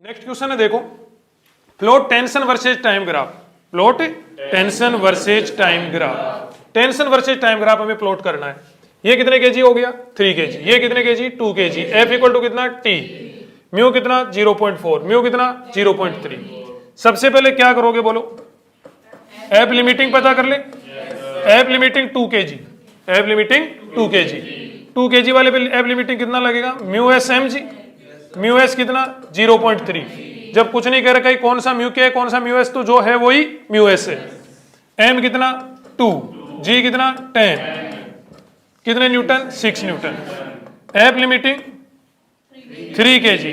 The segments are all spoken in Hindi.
नेक्स्ट क्वेश्चन है, देखो plot tension versus time graph. Plot tension versus time graph. Tension versus time graph हमें प्लॉट करना है। ये कितने केजी हो गया 3 केजी, ये कितने KG 2 KG. F equal to कितना टी, म्यू कितना 0.4, म्यू कितना 0.3। सबसे पहले क्या करोगे बोलो, एफ लिमिटिंग पता कर ले। F limiting 2 KG, F limiting 2 KG. 2 KG वाले पे एफ लिमिटिंग कितना लगेगा, mu S M G, mu S कितना 0.3। जब कुछ नहीं कह रखा है कौन सा म्यू के है कौन सा म्यू एस, तो जो है वही म्यू एस है। एम कितना 2, जी कितना 10, कितने newton 6 newton. F limiting 3 KG,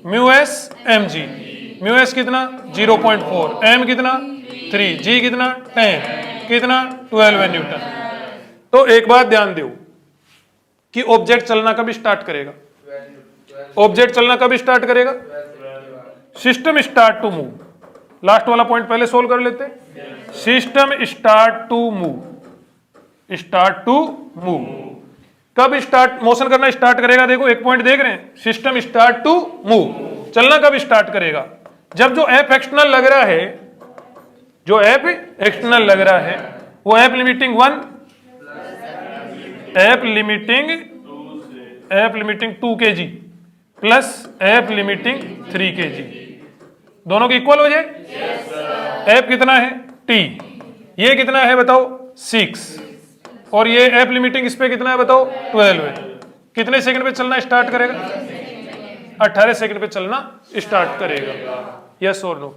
mu S M G, mu S कितना 0.4, एम कितना 3, जी कितना 10, कितना 12 न्यूटन। तो एक बात ध्यान दो कि ऑब्जेक्ट चलना कब स्टार्ट करेगा, ऑब्जेक्ट चलना कब स्टार्ट करेगा, system start to move. Last वाला पॉइंट पहले सोल्व कर लेते। System start to move, start to move कब स्टार्ट मोशन करना स्टार्ट करेगा। देखो एक पॉइंट देख रहे हैं, सिस्टम स्टार्ट टू मूव चलना कब स्टार्ट करेगा, जब जो एफ एक्सटर्नल लग रहा है, जो एफ एक्सटर्नल लग रहा है वो F limiting 1, F limiting 2 KG plus F limiting 3 KG, दोनों के इक्वल हो जाए। एफ कितना है टी, ये कितना है बताओ 6, और ये एफ लिमिटिंग इस पे कितना है बताओ 12 है। कितने सेकंड पे चलना स्टार्ट करेगा, 18 सेकंड पे चलना स्टार्ट करेगा। यस और नो।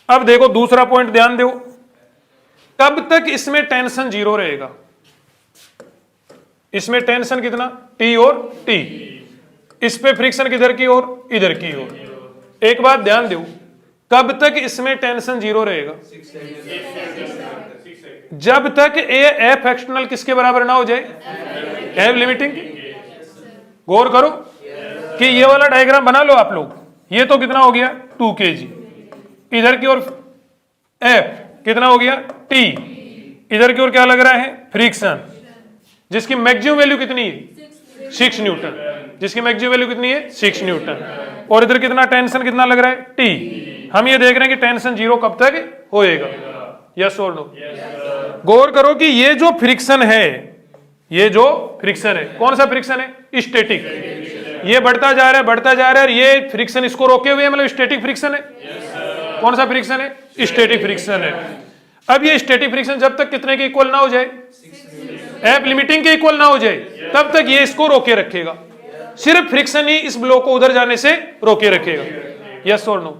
अब देखो दूसरा पॉइंट ध्यान दो, कब तक इसमें टेंशन 0 रहेगा। इसमें टेंशन कितना टी और टी, इस पे फ्रिक्शन किधर की ओर, इधर की ओर। एक बात ध्यान दो, कब तक इसमें टेंशन 0 रहेगा, जब तक ए एफ एक्सटर्नल किसके बराबर ना हो जाए, एफ लिमिटिंग। गौर करो कि ये वाला डायग्राम बना लो आप लोग, ये तो कितना हो गया 2 केजी, इधर की ओर एफ कितना हो गया टी, इधर की ओर क्या लग रहा है फ्रिक्शन, जिसकी मैक्सिमम वैल्यू कितनी है 6 न्यूटन, जिसकी मैक्सिमम वैल्यू कितनी है 6 न्यूटन। और इधर कितना टेंशन कितना लग रहा है टी। हम ये देख रहे हैं कि टेंशन 0 कब तक होएगा। यस और नो। गौर करो कि ये जो फ्रिक्शन है, ये जो फ्रिक्शन है कौन सा फ्रिक्शन है, स्टैटिक। ये बढ़ता जा रहा है बढ़ता जा रहा है, और ये फ्रिक्शन इसको रोके हुए मतलब स्टैटिक फ्रिक्शन है। कौन सा फ्रिक्शन है, स्टैटिक फ्रिक्शन है। अब ये स्टैटिक फ्रिक्शन जब तक कितने के इक्वल ना हो जाए, एफ लिमिटिंग के इक्वल ना हो जाए, तब तक ये इसको रोके रखेगा। सिर्फ फ्रिक्शन ही इस ब्लॉक को उधर जाने से रोके रखेगा। यस और नो।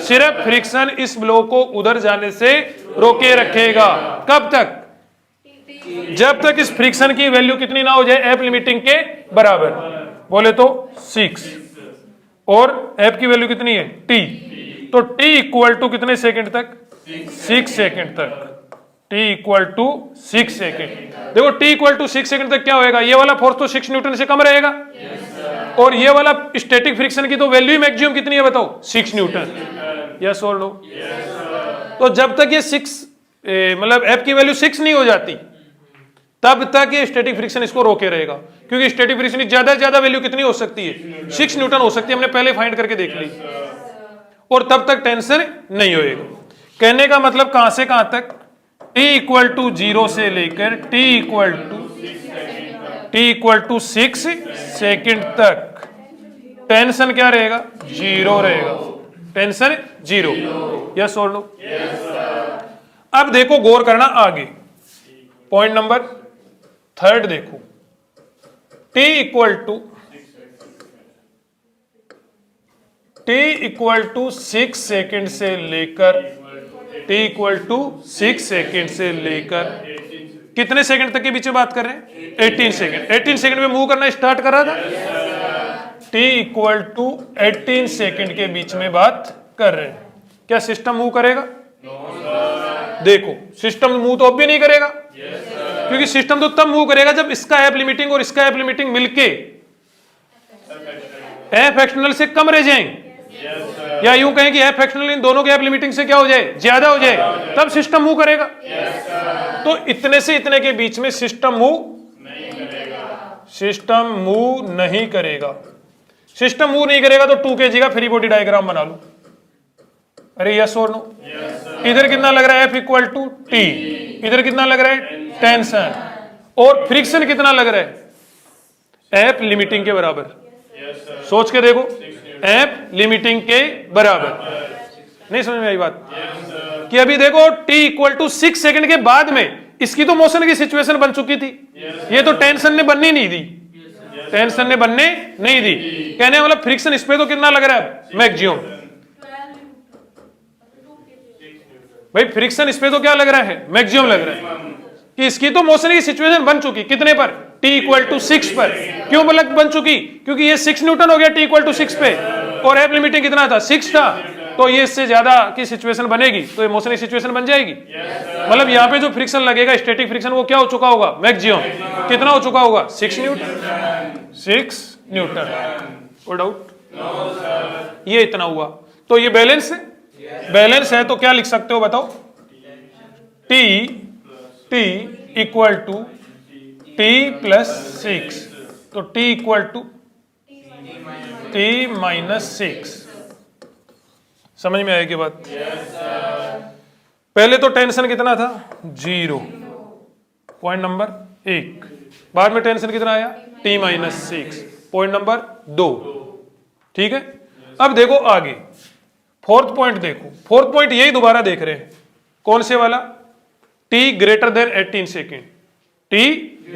सिर्फ फ्रिक्शन इस ब्लॉक को उधर जाने से रोके रखेगा। कब तक, जब तक इस फ्रिक्शन की वैल्यू कितनी ना हो जाए, एफ लिमिटिंग के बराबर। बोले तो 6, और एफ की वैल्यू कितनी है टी, तो टी इक्वल टू कितने सेकंड तक, 6 सेकंड तक। T equal to 6 second. देखो टी इक्वल टू 6 सेकंड तक क्या होएगा, ये वाला फोर्स तो 6 न्यूटन से कम रहेगा, और ये वाला स्टैटिक फ्रिक्शन की तो वैल्यू मैक्सिमम कितनी है बताओ 6 न्यूटन। यस और नो। तो जब तक ये 6 मतलब एफ की वैल्यू 6 नहीं हो जाती, तब तक ये स्टैटिक फ्रिक्शन इसको रोके रहेगा, क्योंकि स्टैटिक फ्रिक्शन की ज्यादा से ज्यादा वैल्यू कितनी हो सकती है 6 न्यूटन हो सकती है, हमने पहले फाइंड करके देख ली। और तब तक टेंशन नहीं होएगा। कहने का मतलब कहां से कहां तक, t इक्वल टू 0 से लेकर t इक्वल टू 6 सेकंड तक टेंशन क्या रहेगा 0 रहेगा, टेंशन 0। यस और नो। अब देखो गौर करना आगे, पॉइंट नंबर 3 देखो, t इक्वल टू 6 सेकंड से लेकर t इक्वल टू 6 सेकेंड से लेकर कितने सेकंड तक के बीच में बात कर रहे हैं, 18 सेकंड। 18 सेकंड में मूव करना स्टार्ट कर रहा था। t इक्वल टू 18 सेकंड के बीच में बात कर रहे हैं। क्या सिस्टम मूव करेगा? देखो सिस्टम मूव तो अब भी नहीं करेगा, क्योंकि सिस्टम तो तब मूव करेगा जब इसका एफ लिमिटिंग और इसका एफ लिमिटिंग मिलके एफ एक्सटर्नल से कम रह जाएंगे, या यूं कहें कि एफ एक्सटर्नल इन दोनों के एफ लिमिटिंग से क्या हो जाए, ज्यादा हो जाए, तब सिस्टम मूव करेगा। तो इतने से इतने के बीच में सिस्टम मूव नहीं करेगा। सिस्टम मूव नहीं करेगा तो 2 kg का फ्री बॉडी डायग्राम बना लो। अरे यस और नो? इधर कितना लग रहा है F इक्वल टू टी, इधर कितना लग रहा है टेंशन, और फ्रिक्शन कितना लग रहा है F लिमिटिंग के बराबर। सोच के देखो, F लिमिटिंग के बराबर। नहीं समझ में आई बात? कि अभी देखो t इक्वल टू 6 सेकंड के बाद में इसकी तो मोशन की सिचुएशन बन चुकी थी, ये तो टेंशन ने बननी नहीं दी, टेंशन ने बनने नहीं दी। कहने मतलब फ्रिक्शन इस पे तो कितना लग रहा है मैक्सिमम, भाई फ्रिक्शन इस पे तो क्या लग रहा है मैक्सिमम लग रहा है, कि इसकी तो मोशन की सिचुएशन बन चुकी कितने पर, t इक्वल टू 6 पर। क्यों बन चुकी? क्योंकि ये 6 न्यूटन हो गया t इक्वल टू 6 पे, और F लिमिटिंग कितना था 6 था, तो ये इससे ज्यादा की सिचुएशन बनेगी तो ये मोशन की सिचुएशन बन जाएगी। मतलब यहाँ पे जो फ्रिक्शन लगेगा स्टैटिक फ्रिक्शन वो क्या हो चुका होगा मैक्सिमम, कितना हो चुका होगा 6 न्यूटन, 6 न्यूटन। कोई डाउट? ये इतना हुआ, तो ये बैलेंस है, बैलेंस है तो क्या लिख सकते हो बताओ, t equal to t plus 6, तो t equal to t minus 6। समझ में आएगी बात? पहले तो टेंशन कितना था 0, पॉइंट नंबर 1, बाद में टेंशन कितना आया t माइनस 6, पॉइंट नंबर 2। ठीक है, अब देखो आगे फोर्थ पॉइंट देखो, फोर्थ पॉइंट यही दोबारा देख रहे हैं, कौन से वाला, t greater than 18 second, t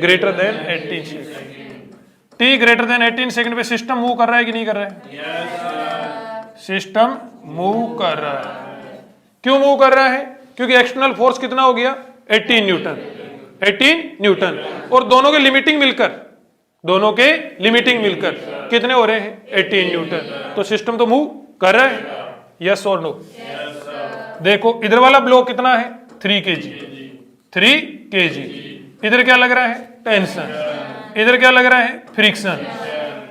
greater than 18 second, t greater than 18 second पे सिस्टम मूव कर रहा है कि नहीं कर रहा है? सिस्टम मूव कर रहा है। क्यों मूव कर रहा है? क्योंकि एक्सटर्नल फोर्स कितना हो गया 18 न्यूटन, 18 न्यूटन, और दोनों के लिमिटिंग मिलकर, दोनों के लिमिटिंग मिलकर कितने हो रहे हैं 18 न्यूटन, तो सिस्टम तो मूव कर रहा है। यस और नो? देखो इधर वाला ब्लॉक कितना है 3 kg, 3 kg, इधर क्या लग रहा है टेंशन, इधर क्या लग रहा है फ्रिक्शन,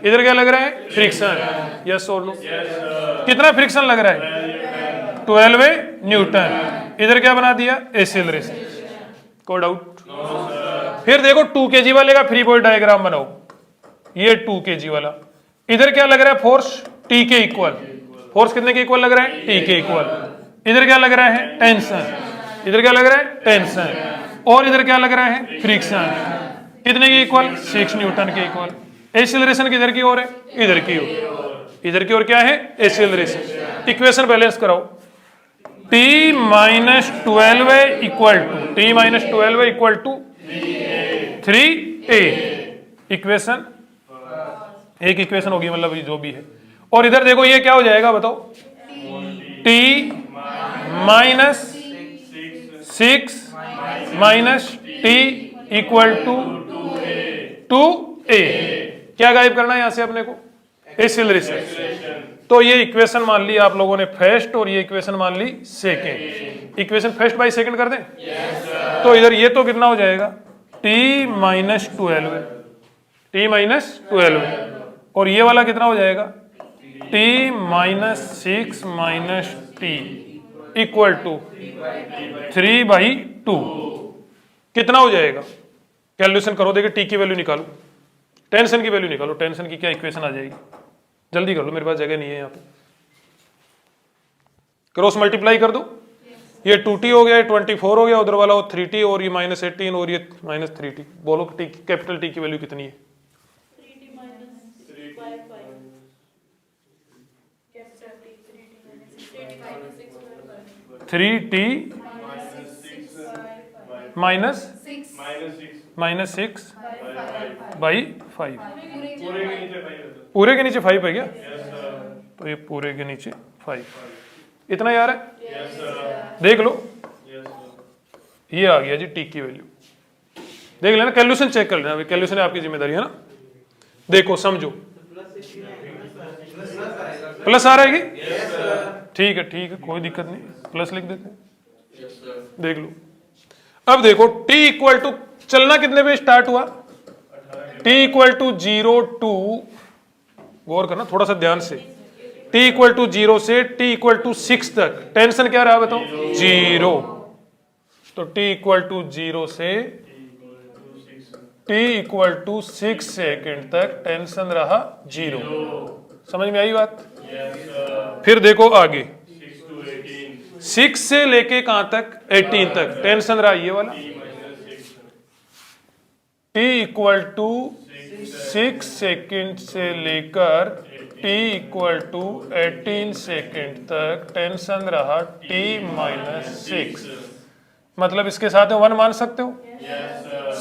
इधर क्या लग रहा है फ्रिक्शन। यस और नो? कितना फ्रिक्शन लग रहा है 12 न्यूटन, इधर क्या बना दिया एक्सेलरेशन। कोई डाउट? फिर देखो 2 kg वाले का फ्री बॉडी डायग्राम बनाओ, ये 2 kg वाला, इधर क्या लग रहा है फोर्स t के इक्वल, फोर्स कितने के इक्वल लग रहा है t के इक्वल, इधर क्या लग रहा है टेंशन, इधर क्या लग रहा है टेंशन, और इधर क्या लग रहा है फ्रिक्शन, कितने के इक्वल 6 न्यूटन के इक्वल। एक्सेलरेशन किधर की ओर है, इधर की ओर, इधर की ओर क्या है एक्सेलरेशन। इक्वेशन बैलेंस कराओ, t minus 12 equal to, t minus 12 equal to 3a, equation एक इक्वेशन होगी, मतलब जो भी है। और इधर देखो ये क्या हो जाएगा बताओ, t minus 6 minus t equal to 2a। क्या गायब करना है यहां से अपने को एक्सेलरेशन। तो ये इक्वेशन मान ली आप लोगों ने फर्स्ट, और ये इक्वेशन मान ली second. Equation first by second कर दें तो इधर ये तो कितना हो जाएगा t माइनस 12, t माइनस 12, और ये वाला कितना हो जाएगा t minus 6 minus t equal to 3/2। कितना हो जाएगा कैलकुलेशन करो, देखिए t की वैल्यू निकालो, टेंशन की वैल्यू निकालो, टेंशन की क्या इक्वेशन आ जाएगी, जल्दी कर लो, मेरे पास जगह नहीं है यहाँ पे। क्रॉस मल्टीप्लाई कर दो, ये 2t हो गया, ये 24 हो गया, उधर वाला वो 3t, और ये माइनस 18 और ये माइनस 3t। बोलो कैपिटल T की वैल्यू कितनी है? 3t minus 6/5। पूरे के नीचे 5 है क्या? तो ये पूरे के नीचे 5, इतना यार है। देख लो ये आ गया जी t की वैल्यू, देख लेना, कैलकुलेशन चेक कर लेना, अभी कैलकुलेशन आपकी जिम्मेदारी है ना। देखो समझो, प्लस आ रहा है कि ठीक है कोई दिक्कत नहीं, प्लस लिख देते हैं। देख लो अब देखो t इक्वल टू चलना कितने पे स्टार्ट हुआ, t इक्वल टू 0 टू, गौर करना थोड़ा सा ध्यान से, t इक्वल टू 0 से t इक्वल टू 6 तक टेंशन क्या रहा बताओ 0। तो t इक्वल टू 0 से t इक्वल टू 6 सेकेंड तक टेंशन रहा 0। समझ में आई बात? फिर देखो आगे 6 से लेके कहां तक? 18 तक। टेंशन रहा ये वाला, t इक्वल टू 6 सेकेंड से लेकर t इक्वल टू 18 सेकेंड तक टेंशन रहा t माइनस 6। मतलब इसके साथ 1 मान सकते हो।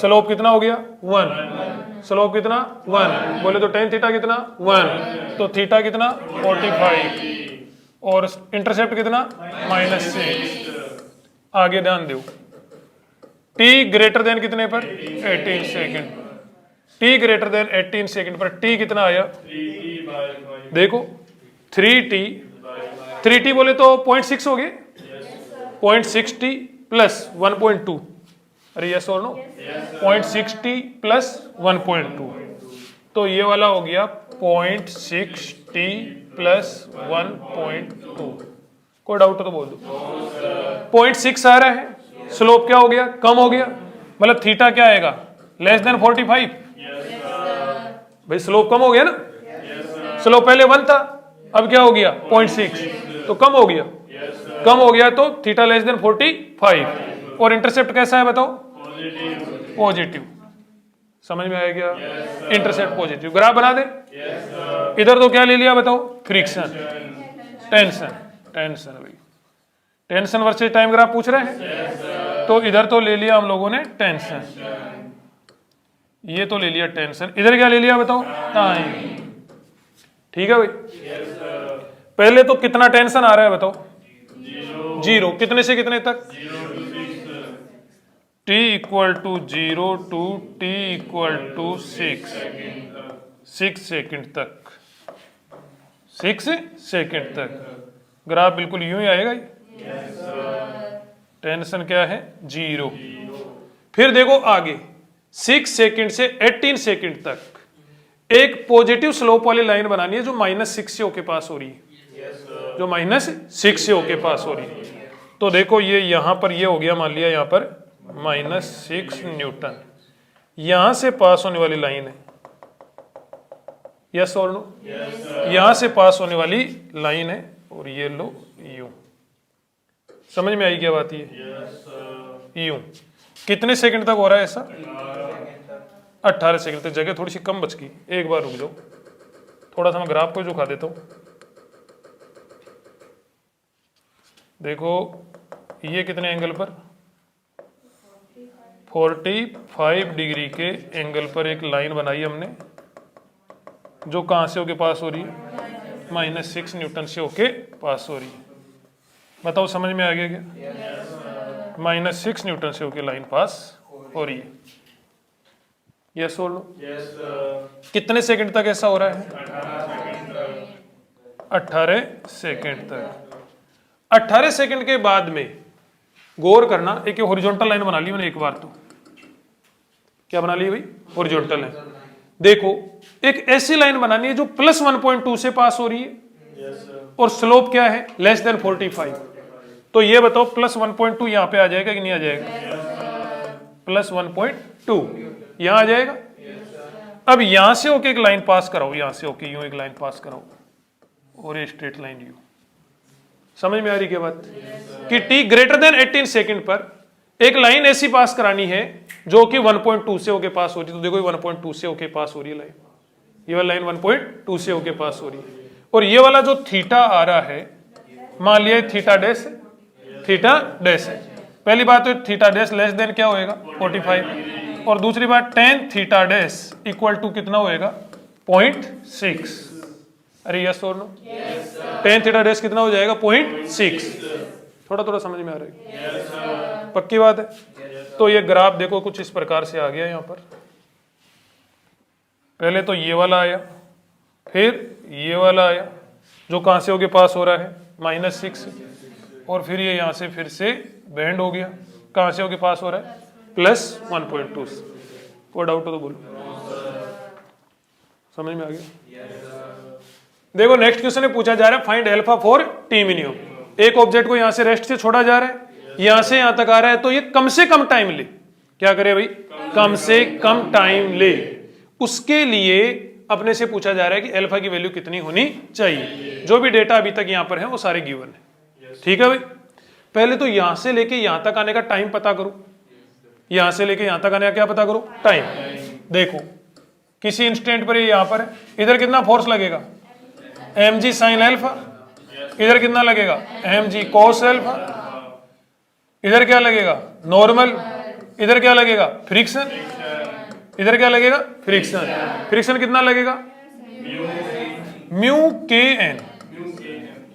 स्लोप कितना हो गया? 1। स्लोप कितना? 1। बोले तो tan थीटा कितना? 1। तो थीटा कितना? 45 और इंटरसेप्ट कितना? -6। आगे ध्यान दो, t ग्रेटर देन कितने पर? 18 second. t greater than 18 second पर t कितना आया? देखो 3t बोले तो 0.6 हो गए। 0.6t plus 1.2। अरे यस और नो? 0.6t plus 1.2। तो ये वाला हो गया 0.6t प्लस 1.2। कोई डाउट हो तो बोल दो। 0.6 आ रहा है, स्लोप क्या हो गया? कम हो गया। मतलब थीटा क्या आएगा? Less than 45। भाई स्लोप कम हो गया ना। स्लोप पहले 1 था, अब क्या हो गया? 0.6। तो कम हो गया। कम हो गया तो थीटा लेस देन 45। और इंटरसेप्ट कैसा है बताओ? पॉजिटिव। समझ में आया क्या? Intercept positive. ग्राफ बना दे। इधर तो क्या ले लिया बताओ? फ्रिक्शन, टेंशन भाई, टेंशन वर्सेस टाइम ग्राफ पूछ रहे हैं। तो इधर तो ले लिया हम लोगों ने टेंशन, ये तो ले लिया टेंशन। इधर क्या ले लिया बताओ? टाइम। ठीक है भाई। पहले तो कितना टेंशन आ रहा है बताओ? 0। कितने से कितने तक? t equal to 0 to t equal to 6 second तक। 6 सेकेंड तक ग्राफ बिल्कुल यूं ही आएगा। टेंशन क्या है? 0। फिर देखो आगे 6 सेकेंड से 18 सेकेंड तक एक पॉजिटिव स्लोप वाली लाइन बनानी है जो -6 से होके पास हो रही है, जो -6 से होके पास हो रही है। तो देखो ये यहां पर ये हो गया, मान लिया यहां पर -6 न्यूटन। यहां से पास होने वाली लाइन है, यस और नो? यहां से पास होने वाली लाइन है और ये लो यूं। समझ में आई क्या बात? ये यूं कितने सेकंड तक हो रहा है ऐसा? 18 सेकंड तक। जगह थोड़ी सी कम बच गई, एक बार रुक जाओ, थोड़ा सा मैं ग्राफ को दिखा देता हूं। देखो ये कितने एंगल पर? 45 डिग्री के एंगल पर एक लाइन बनाई हमने, जो कहां से होके पास हो रही है? -6 न्यूटन से होके पास हो रही है। बताओ समझ में आ गया क्या? -6 न्यूटन से होके लाइन पास हो रही है। यस और नो? कितने सेकंड तक ऐसा हो रहा है? 18 सेकंड तक। 18 सेकंड के बाद में गौर करना, एक हॉरिजॉन्टल लाइन बना ली मैंने एक बार। तो क्या बना ली भाई? Horizontal line. देखो एक ऐसी लाइन बनानी है जो +1.2 से पास हो रही है और स्लोप क्या है? Less than 45। तो ये बताओ +1.2 यहां पे आ जाएगा कि नहीं आ जाएगा? +1.2 यहां आ जाएगा। अब यहां से होके एक लाइन पास कराओ, यहां से होके यूं एक लाइन पास कराओ और ये स्ट्रेट लाइन यूं। समझ में आ रही क्या बात? कि t ग्रेटर देन 18 सेकंड पर एक लाइन ऐसी पास करानी है जो कि 1.2 से होके पास हो रही है। तो देखो 1.2 से होके पास हो रही है लाइन, ये वाला लाइन 1.2 से होके पास हो रही है। और ये वाला जो थीटा आ रहा है, मान लिया थीटा डैश है। पहली बात तो थीटा डैश लेस देन क्या होएगा? 45। और दूसरी बात tan theta dash equal to कितना होएगा? 0.6। अरे यस और नो? tan थीटा डैश कितना हो जाएगा? 0.6। थोड़ा समझ में आ रहा है? पक्की बात है। तो ये ग्राफ देखो कुछ इस प्रकार से आ गया। यहाँ पर पहले तो ये वाला आया, फिर ये वाला आया जो कहां से होके पास हो रहा है? -6। और फिर ये यहां से फिर से बेंड हो गया, कहां से होके पास हो रहा है? +1.2। कोई डाउट हो तो बोलो। समझ में आ गया? देखो नेक्स्ट क्वेश्चन में पूछा जा रहा है find alpha for T minimum. एक ऑब्जेक्ट को यहां से रेस्ट से छोड़ा जा रहा है, यहां से यहां तक आ रहा है, तो ये कम से कम टाइम ले। क्या करे भाई? कम से कम टाइम ले। उसके लिए अपने से पूछा जा रहा है कि अल्फा की वैल्यू कितनी होनी चाहिए। जो भी डेटा अभी तक यहां पर है वो सारे गिवन है। ठीक है भाई, पहले तो यहां से लेके यहां तक आने का टाइम पता करो। यहां से लेके यहां तक आने का क्या पता करो? टाइम। देखो किसी इंस्टेंट पर ये यहां पर है, इधर कितना फोर्स लगेगा? mg sine alpha. इधर कितना लगेगा? mg cos alpha. इधर क्या लगेगा? नॉर्मल। इधर क्या लगेगा? फ्रिक्शन। इधर क्या लगेगा? फ्रिक्शन। फ्रिक्शन कितना लगेगा? म्यू के एन।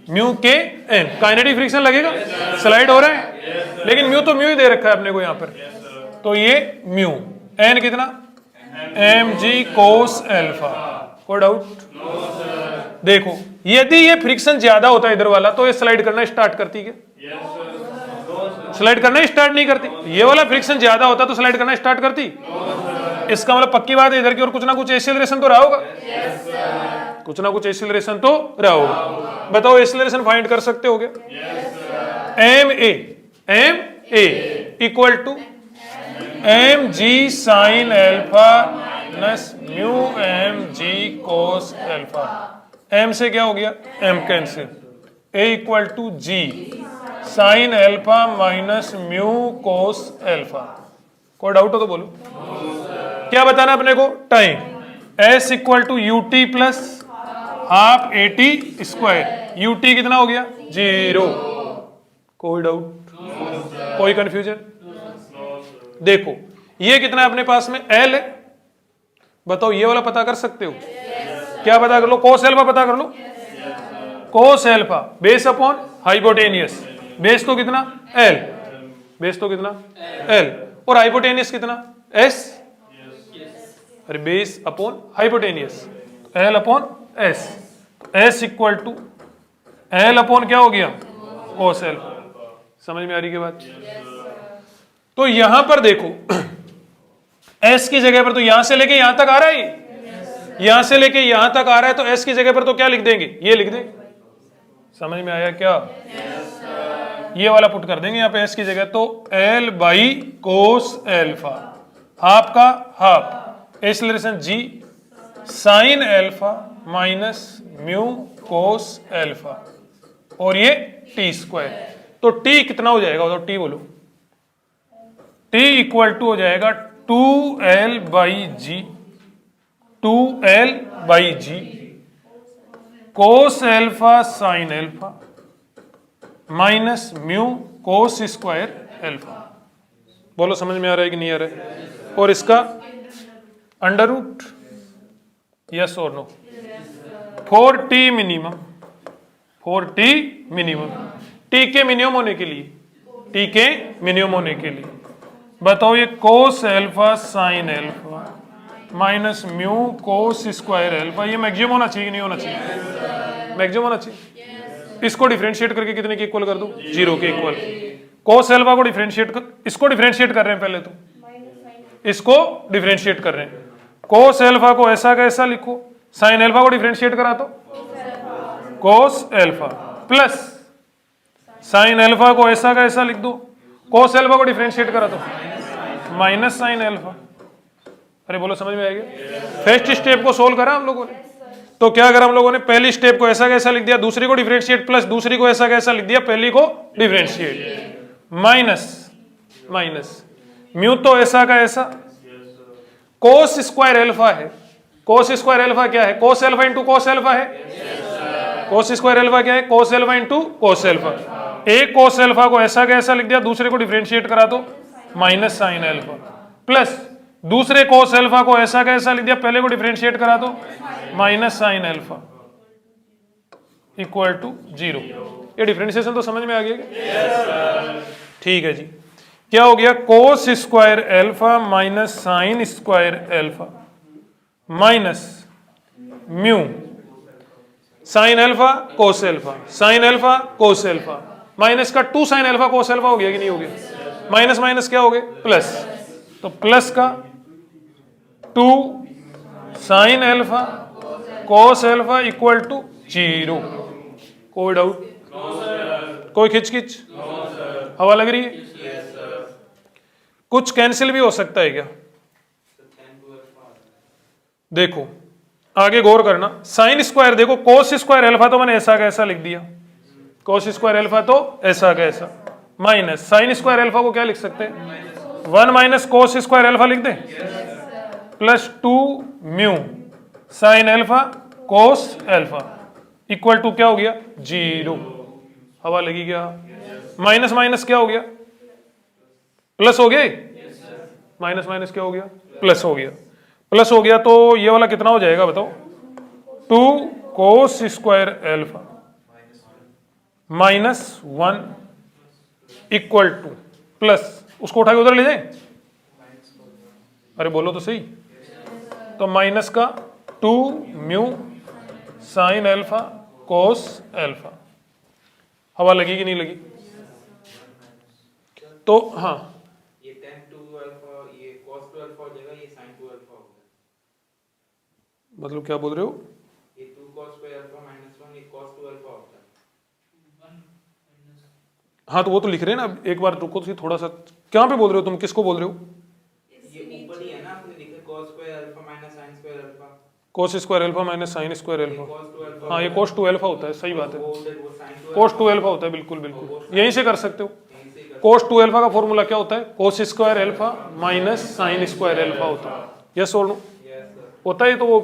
म्यू के एन काइनेटिक फ्रिक्शन लगेगा। स्लाइड हो रहा है, लेकिन म्यू तो म्यू ही दे रखा है अपने को यहां पर, तो ये म्यू। एन कितना? mg cos alpha. कोई डाउट? देखो यदि ये फ्रिक्शन ज्यादा होता है इधर वाला तो ये स्लाइड करना स्टार्ट करती क्या? स्लाइड करना स्टार्ट नहीं करती। ये वाला फ्रिक्शन ज्यादा होता तो स्लाइड करना स्टार्ट करती। इसका मतलब पक्की बात है इधर की और कुछ ना कुछ एक्सेलरेशन तो रहा होगा। कुछ ना कुछ एक्सेलरेशन तो रहा होगा। बताओ एक्सेलरेशन फाइंड कर सकते हो क्या? M a equal to mg sine alpha plus mu mg cos alpha. m से क्या हो गया? m cancel. a equal to g sine alpha minus mu cos alpha. कोई डाउट हो तो बोलो। क्या बताना अपने को? Time. s equal to ut plus half at square. ut कितना हो गया? 0। कोई डाउट? कोई कंफ्यूजन? देखो ये कितना है अपने पास में? l है। बताओ ये वाला पता कर सकते हो? क्या पता कर लो? cos अल्फा पता कर लो। cos alpha base upon hypotenuse. Base तो कितना? l। बेस तो कितना? l। और हाइपोटेनियस कितना? s। अरे base upon hypotenuse l upon s। s equal to l upon क्या हो गया? cos alpha. समझ में आ रही की बात? तो यहां पर देखो s की जगह पर तो यहां से लेके यहां तक आ रहा है, यहां से लेके यहां तक आ रहा है, तो s की जगह पर तो क्या लिख देंगे? ये लिख देंगे। समझ में आया क्या? ये वाला पुट कर देंगे यहां पे s की जगह, तो l by cos alpha, half का half, acceleration g sine alpha minus mu cos alpha, और ये t स्क्वायर। तो t कितना हो जाएगा? तो t बोलो। t इक्वल टू हो जाएगा 2l बाई जी, 2l बाई जी cos alpha sine alpha minus mu cos square alpha. बोलो समझ में आ रहा है कि नहीं आ रहा है? और इसका अंडर रूट, यस और no? 4t minimum, 4t minimum. t के मिनिमम होने के लिए, t के मिनिमम होने के लिए बताओ ये कोस alpha sine alpha minus mu cos square alpha, ये मैक्सिमम होना चाहिए कि नहीं होना चाहिए? मैक्सिमम होना चाहिए। इसको डिफरेंशिएट करके कितने के इक्वल कर दो? 0 के इक्वल। कोस अल्फा को डिफरेंशिएट कर, इसको डिफरेंशिएट कर रहे हैं पहले तो, इसको डिफरेंशिएट कर रहे हैं। कोस अल्फा को ऐसा का ऐसा लिखो, साइन अल्फा को डिफरेंशिएट करा तो cos alpha plus sine alpha को ऐसा का ऐसा लिख दो, कोस अल्फा को डिफरेंशिएट करा तो माइनस साइन अल्फा। अरे बोलो समझ में आएगा? फर्स्ट स्टेप को सोल्व करा हम लोगों ने, तो क्या करा हम लोगों ने? पहली स्टेप को ऐसा कैसा लिख दिया, दूसरी को डिफरेंशिएट, प्लस दूसरी को ऐसा कैसा लिख दिया, पहली को डिफरेंशिएट, माइनस माइनस म्यू तो ऐसा का ऐसा, कोस स्क्वायर अल्फा है। कोस स्क्वायर अल्फा क्या है? Cos alpha into cos alpha है। कोस स्क्वायर अल्फा क्या है? Cos alpha into cos alpha. एक कोस अल्फा को ऐसा का ऐसा लिख दिया, दूसरे को डिफरेंशिएट करा तो माइनस साइन अल्फा, प्लस दूसरे कोस अल्फा को ऐसा का ऐसा लिख दिया, पहले को डिफरेंशिएट करा तो minus sine alpha equal to 0। ये डिफरेंशिएशन तो समझ में आ गया? ठीक है जी। क्या हो गया? कोस square alpha minus sine square alpha minus mu sine alpha cos alpha, sine alpha cos alpha, minus का 2 साइन अल्फा कोस अल्फा हो गया कि नहीं हो गया? माइनस माइनस क्या हो गए? प्लस। तो प्लस का 2 sine alpha cos alpha equal to 0। कोई डाउट? कोई खिचखिच? हवा लग रही है? कुछ कैंसिल भी हो सकता है क्या? देखो आगे गौर करना, साइन स्क्वायर देखो, कोस स्क्वायर अल्फा तो मैंने ऐसा का ऐसा लिख दिया, कोस स्क्वायर अल्फा तो ऐसा का ऐसा, माइनस साइन स्क्वायर अल्फा को क्या लिख सकते हैं, 1 माइनस कोस स्क्वायर अल्फा लिख दें, plus 2 mu sine alpha cos alpha equal to क्या हो गया 0। हवा लगी क्या, माइनस माइनस क्या हो गया, प्लस हो गया, माइनस माइनस क्या हो गया, प्लस हो गया, प्लस हो गया तो ये वाला कितना हो जाएगा बताओ, 2 कोस square alpha minus 1 equal two plus, उसको उठा के उधर ले जाए, अरे बोलो तो सही, तो माइनस का 2 mu sine alpha cos alpha. हवा लगी कि नहीं लगी, तो हाँ ये tan 2 अल्फा ये cos 2 अल्फा हो जाएगा, ये sin 2 अल्फा होगा, मतलब क्या बोल रहे हो, ये 2 cos स्क्वायर अल्फा माइनस 1 ये cos 2 अल्फा होता है। हाँ तो वो तो लिख रहे हैं ना, एक बार रुको तो थोड़ा सा, क्या पे बोल रहे हो तुम, किसको बोल रहे हो, ये ऊपर ही है ना, आपने लिखा cos square alpha minus sin square alpha, कोस square alpha minus sine square alpha, cos 2 alpha, हाँ ये कोस 2 अल्फा होता है, सही बात है, वो उधर वो sin 2 कोस 2 अल्फा होता है, बिल्कुल बिल्कुल यहीं से कर सकते हो। यहीं से कर, कोस 2 अल्फा का फॉर्मूला क्या होता है, कोस square alpha minus sine square alpha होता है, यस और नो, yes sir, होता है तो वो,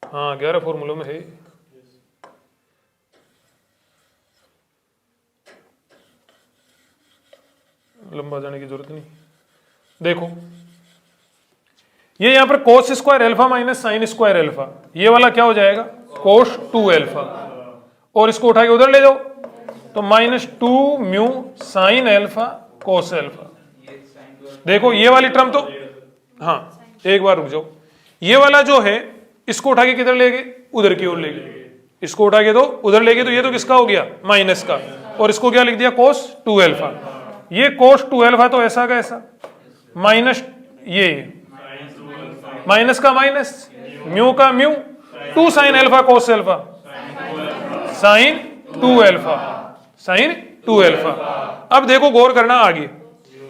हाँ 11 फॉर्मूलों में है। लंबा जाने की जरूरत नहीं, देखो ये यहां पर कोस square alpha minus sine square alpha, ये वाला क्या हो जाएगा कोस 2 अल्फा, और इसको उठा के उधर ले जाओ तो minus 2 mu sine alpha cos alpha. ये sin 2 अल्फा, देखो ये वाली टर्म तो, हाँ एक बार रुक जाओ, ये वाला जो है इसको उठा के किधर ले गए, उधर की ओर ले गए, इसको उठा के तो उधर ले गए, तो ये तो किसका हो गया माइनस का, और इसको क्या लिख दिया कोस 2 अल्फा, ये कोस 2 अल्फा तो ऐसा का ऐसा, माइनस ये माइनस का माइनस म्यू का mu, 2 sine alpha cos alpha sine 2 alpha, sine 2 alpha. अब देखो गौर करना आगे,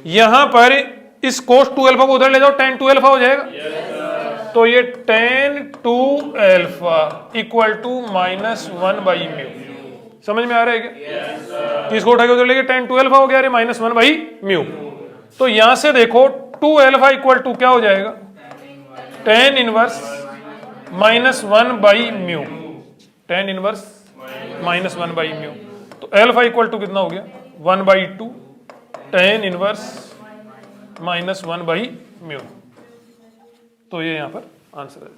यहां पर इस कोस 2 अल्फा को उधर ले जाओ, tan 2 अल्फा हो जाएगा, तो ये tan 2 alpha equal to minus 1 by mu, समझ में आ रहा है क्या, इसको उठा के उधर लेके tan 2 अल्फा हो गया, अरे माइनस 1 बाई म्यू, तो यहां से देखो 2 अल्फा इक्वल टू क्या हो जाएगा, tan inverse minus 1 by mu, tan inverse minus 1 by mu, तो अल्फा इक्वल टू कितना हो गया 1 by 2 tan inverse minus 1 by mu, तो ये यहां पर आंसर है,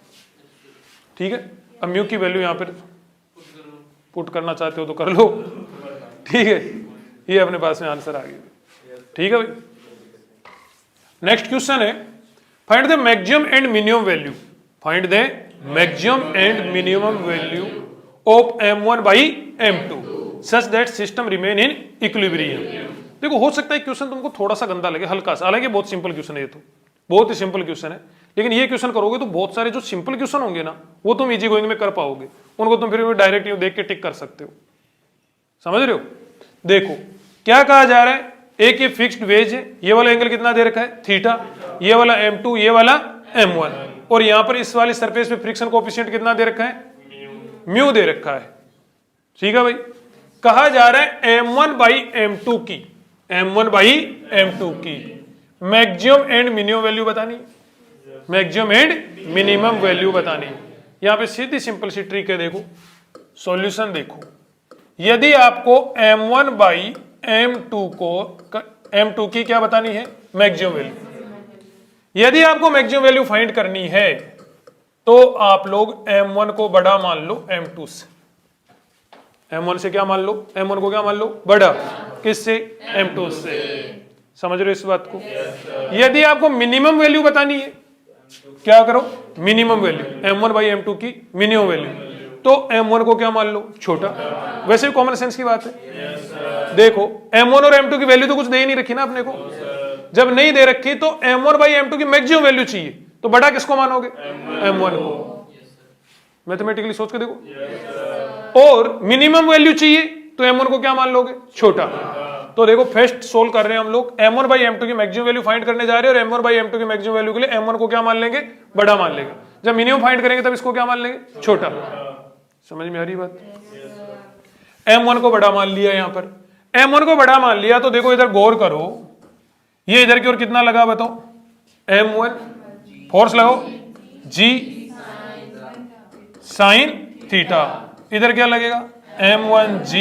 ठीक है। अब म्यू की वैल्यू यहां पर पुट करना चाहते हो तो कर लो, ठीक है, ये अपने पास में आंसर आ गया, ठीक है भाई। नेक्स्ट क्वेश्चन है, find the maximum and minimum value, find the maximum and minimum value of m1 by m2 such that system remain in equilibrium. देखो हो सकता है क्वेश्चन तुमको थोड़ा सा गंदा लगे, हल्का सा, हालांकि बहुत सिंपल क्वेश्चन है, ये तो बहुत ही सिंपल क्वेश्चन है, लेकिन ये क्वेश्चन करोगे तो बहुत सारे जो सिंपल क्वेश्चन होंगे ना वो तुम इजी गोइंग में कर पाओगे, उनको तुम फिर डायरेक्ट देख के टिक कर सकते हो, समझ रहे हो। देखो क्या कहा जा रहा है, एक ये फिक्स्ड वेज है, ये वाला एंगल कितना दे रखा है थीटा, ये वाला m2 ये वाला m1, और यहां पर इस वाली सरफेस पे फ्रिक्शन कोएफिशिएंट कितना दे रखा है म्यू दे रखा है, ठीक है भाई। कहा जा रहा है m1 बाई m2 की, m1 बाई m2 की मैक्सिमम एंड मिनिमम वैल्यू बतानी, मैक्सिमम एंड मिनिमम वैल्यू बतानी। यहां पे सीधी सिंपल सी ट्रिक है, देखो सॉल्यूशन देखो, यदि आपको m1 बाई m2 को m2 की क्या बतानी है मैक्सिमम वैल्यू, यदि आपको मैक्सिमम वैल्यू फाइंड करनी है तो आप लोग m1 को बड़ा मान लो m2 से, m1 से क्या मान लो, m1 को क्या मान लो बड़ा, किससे m2 से, समझ रहे हो इस बात को। यदि आपको मिनिमम वैल्यू बतानी है क्या करो, minimum value m1 by m2 की मिनिमम वैल्यू, तो m1 को क्या मान लो छोटा, वैसे भी कॉमन सेंस की बात है। देखो m1 और m2 की वैल्यू तो कुछ दे ही नहीं रखी ना अपने को, जब नहीं दे रखी तो m1 बाई m2 की मैक्सिमम वैल्यू चाहिए, तो बड़ा किसको मानोगे m1 को, मैथमेटिकली सोच के देखो, और मिनिमम वैल्यू चाहिए तो m1 को क्या मान लोगे छोटा, तो देखो फर्स्ट सोल्व कर रहे हैं हम लोग, m1 बाई m2 की मैक्सिमम वैल्यू फाइंड करने जा रहे हैं और m1 बाई m2 की मैक्सिमम वैल्यू के लिए m1 को क्या मान लेंगे, बड़ा मान लेंगे। जब मिनिमम फाइंड करेंगे तब इसको क्या मान लेंगे, छोटा। समझ में आ रही बात? m1 को बड़ा मान लिया, यहां पर m1 को बड़ा मान लिया तो देखो इधर गौर करो, ये इधर की ओर कितना लगा बताओ, m1, फोर्स लगाओ g साइन थीटा, इधर क्या लगेगा m1g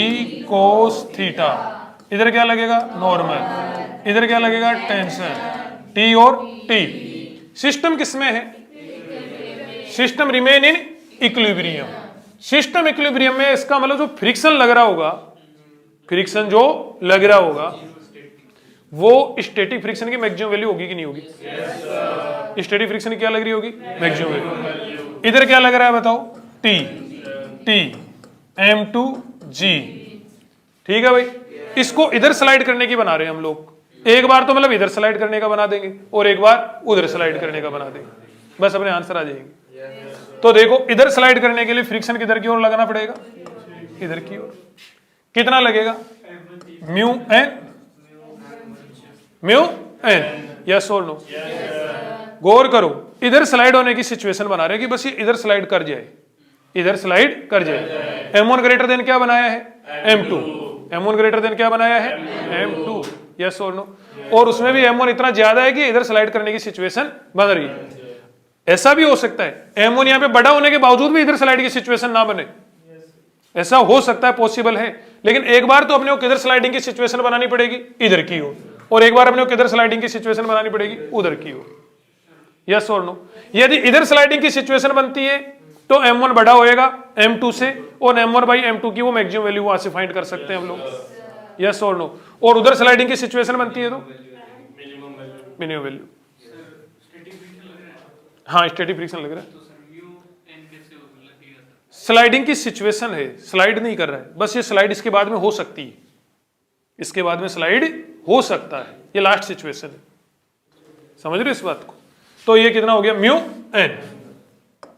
कोस थीटा, इधर क्या लगेगा नॉर्मल, इधर क्या लगेगा टेंशन, t और t। सिस्टम किसमें है, system remain in equilibrium. System equilibrium में इसका मतलब जो फ्रिक्शन लग रहा होगा, फ्रिक्शन जो लग रहा होगा वो स्टैटिक फ्रिक्शन की मैक्सिमम वैल्यू होगी कि नहीं होगी? स्टैटिक फ्रिक्शन क्या लग रही होगी, मैक्सिमम वैल्यू। इधर क्या लग रहा है बताओ, t m2g, ठीक है भाई। इसको इधर स्लाइड करने की बना रहे हैं हम लोग, एक बार तो मतलब इधर स्लाइड करने का बना देंगे और एक बार उधर स्लाइड करने का बना देंगे, बस अपने आंसर आ जाएंगे। तो देखो इधर स्लाइड करने के लिए फ्रिक्शन किधर की ओर लगाना पड़ेगा, इधर की ओर। कितना लगेगा, म्यू एन, यस और नो? गौर करो, इधर स्लाइड होने की सिचुएशन बना रहे हैं कि बस ये इधर स्लाइड कर जाए, इधर स्लाइड कर जाए। m1 ग्रेटर देन क्या बनाया है, m2, m1 ग्रेटर देन क्या बनाया है, m2, यस और नो? और उसमें भी m1 इतना ज्यादा है कि इधर स्लाइड करने की सिचुएशन बन रही है। ऐसा भी हो सकता है m1 यहाँ पे बड़ा होने के बावजूद भी इधर स्लाइड की सिचुएशन ना बने, ऐसा हो सकता है, पॉसिबल है। लेकिन एक बार तो अपने को किधर स्लाइडिंग की सिचुएशन बनानी पड़ेगी, इधर की ओर, और एक बार अपने को किधर स्लाइडिंग की सिचुएशन बनानी पड़ेगी, उधर की ओर, यस और नो? यदि इधर स्लाइडिंग की सिचुएशन बनती है तो m1 बड़ा होएगा m2 से, और m1 बाई m2 की वो मैक्सिमम वैल्यू वहां से फाइंड कर सकते हैं हम लोग, यस और नो? और उधर स्लाइडिंग की सिचुएशन बनती है तो मिनिमम वैल्यू, हाँ स्टैटिक फ्रिक्शन लग रहा है। स्लाइडिंग की सिचुएशन है, स्लाइड नहीं कर रहा है, बस ये स्लाइड इसके बाद में हो सकती है, इसके बाद में स्लाइड हो सकता है, ये लास्ट सिचुएशन है। समझ रहे हो इस बात को? तो ये कितना हो गया, म्यू एन।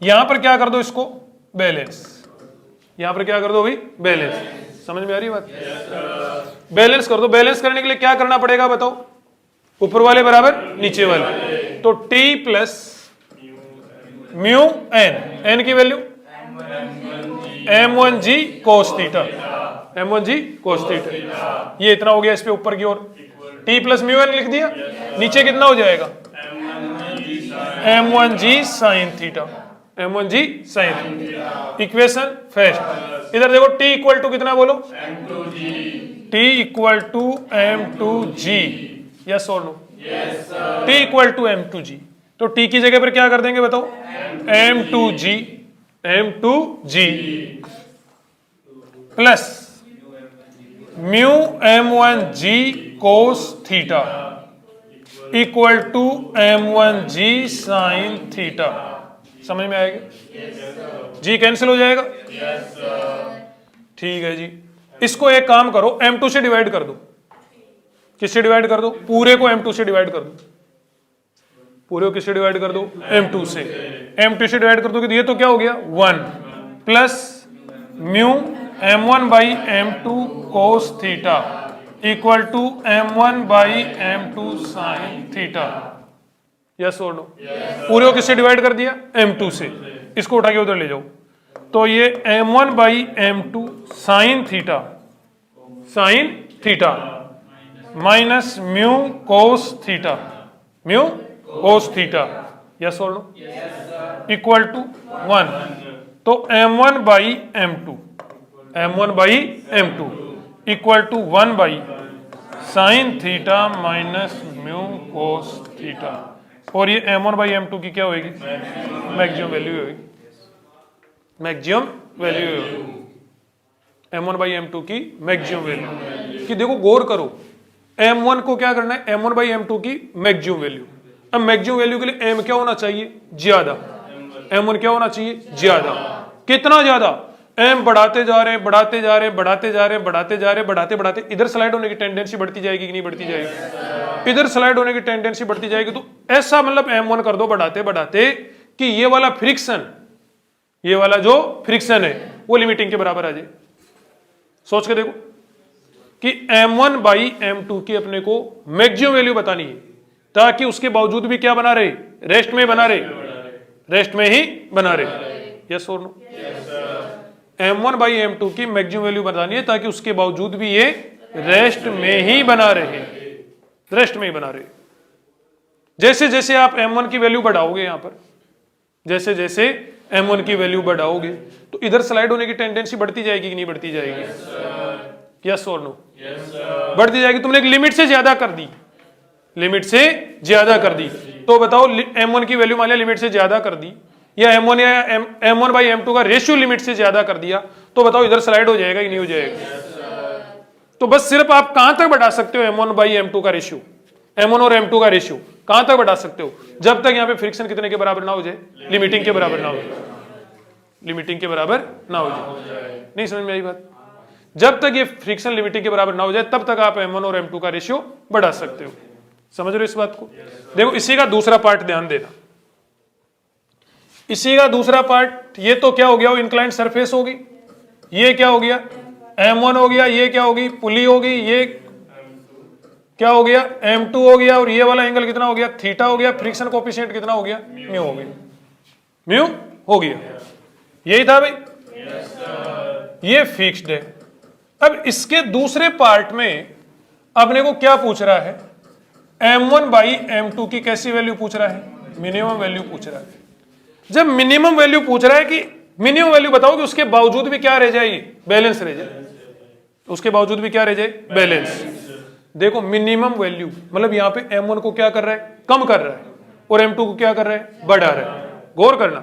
यहां पर क्या कर दो, इसको बैलेंस, यहां पर क्या कर दो भाई, बैलेंस। समझ में आ रही बात? बैलेंस कर दो। बैलेंस करने के लिए क्या करना पड़ेगा बताओ, ऊपर वाले बराबर नीचे वाले, तो t plus mu N, N की value m1g cos theta, m1g cos theta, ये इतना हो गया इस पे ऊपर की ओर, t प्लस म्यू एन लिख दिया, नीचे कितना हो जाएगा m1g sin theta, m1g sin theta. Equation first, इधर देखो t इक्वल टू कितना बोलो, t equal to m2g, yes और no? t equal to m2g, तो t की जगह पर क्या कर देंगे बताओ, m2g plus mu m1g cos theta equal to m1g sin theta. समझ में आएगा? जी कैंसिल हो जाएगा, ठीक है जी। इसको एक काम करो, m2 से डिवाइड कर दो। किससे डिवाइड कर दो, पूरे को m2 से डिवाइड कर दो, पूरे को किससे डिवाइड कर दो, m2 से। m2 से डिवाइड कर दो कि ये तो क्या हो गया 1 plus mu m1 by m2 cos theta equal to m1 by m2 sin theta, yes और नो? पूरे को किससे डिवाइड कर दिया, m2 से। इसको उठा के उधर ले जाओ, तो ये m1 by m2 sin theta minus mu cos theta, mu cos theta, yes और नो? इक्वल टू 1, तो m1 by m2, m1 by m2 equal to 1 by sine theta minus mu cos theta, और ये m1 बाई m2 की क्या होगी, मैक्सिमम वैल्यू होगी, मैक्सिमम वैल्यू होगी m1 बाई m2 की मैक्सिमम वैल्यू। कि देखो गौर करो, m1 को क्या करना है, m1 बाई m2 की मैक्सिमम वैल्यू। अब मैक्सिमम वैल्यू के लिए m क्या होना चाहिए, ज्यादा, m1 क्या होना चाहिए, ज्यादा। कितना ज्यादा, m बढ़ाते जा रहे हैं, बढ़ाते जा रहे हैं, बढ़ाते जा रहे हैं, बढ़ाते जा रहे हैं, बढ़ाते बढ़ाते इधर स्लाइड होने की टेंडेंसी बढ़ती जाएगी कि नहीं बढ़ती जाएगी, इधर स्लाइड होने की टेंडेंसी बढ़ती जाएगी। तो ऐसा मतलब m1 कर दो बढ़ाते बढ़ाते कि ये वाला फ्रिक्शन, ये वाला जो फ्रिक्शन है वो लिमिटिंग के बराबर आ जाए। सोच के देखो, कि m1 बाई m2 की अपने को मैक्सिमम वैल्यू बतानी है, ताकि उसके बावजूद भी क्या बना रहे, रेस्ट में बना रहे, रेस्ट में ही बना रहे। यस और नो? m1 बाई m2 की मैक्सिमम वैल्यू बतानी है, ताकि उसके बावजूद भी ये रेस्ट में ही बना रहे, रेस्ट में ही बना रहे। जैसे जैसे आप m1 की वैल्यू बढ़ाओगे, यहां पर जैसे जैसे m1 की वैल्यू बढ़ाओगे तो इधर स्लाइड होने की टेंडेंसी बढ़ती जाएगी कि नहीं बढ़ती जाएगी? यस और नो? बढ़ती जाएगी। तुमने एक लिमिट से ज्यादा कर दी, लिमिट से ज्यादा कर दी, तो बताओ m1 की वैल्यू मान लिया लिमिट से ज्यादा कर दी, या m1 या m1 बाई m2 का रेशियो लिमिट से ज्यादा कर दिया, तो बताओ इधर स्लाइड हो जाएगा कि नहीं हो जाएगा? तो बस सिर्फ आप कहां तक बढ़ा सकते हो m1 बाई m2 का रेशियो, m1 और m2 का रेशियो कहां तक बढ़ा सकते हो? जब तक यहां पे फ्रिक्शन कितने के बराबर ना हो जाए, लिमिटिंग के बराबर ना हो जाए, लिमिटिंग के बराबर ना हो जाए। नहीं समझ में आई बात? जब तक ये फ्रिक्शन लिमिटिंग के बराबर ना हो जाए तब तक आप m1 और m2 का रेशियो बढ़ा सकते हो। समझ रहे हो इस बात को? देखो इसी का दूसरा पार्ट ध्यान देना, इसी का दूसरा पार्ट, ये तो क्या हो गया, वो इंक्लाइंड सरफेस होगी, ये क्या हो गया, m1 हो गया, ये क्या होगी, पुली होगी, ये क्या हो गया, m2 हो गया, और ये वाला एंगल कितना हो गया, थीटा हो गया, फ्रिक्शन कोएफिशिएंट कितना हो गया, म्यू हो गया, म्यू हो गया। यही था भाई, ये फिक्स्ड है। अब इसके दूसरे पार्ट में अपने को क्या पूछ रहा है, m1 बाई m2 की कैसी वैल्यू पूछ रहा है, मिनिमम वैल्यू पूछ रहा है। जब मिनिमम वैल्यू पूछ रहा है कि मिनिमम वैल्यू बताओ कि उसके बावजूद भी क्या रह जाए, बैलेंस रह जाए, उसके बावजूद भी क्या रह जाए, बैलेंस। देखो मिनिमम वैल्यू मतलब यहां पे m1 को क्या कर रहा है, कम कर रहा है, और m2 को क्या कर रहा है, बढ़ा रहा है। गौर करना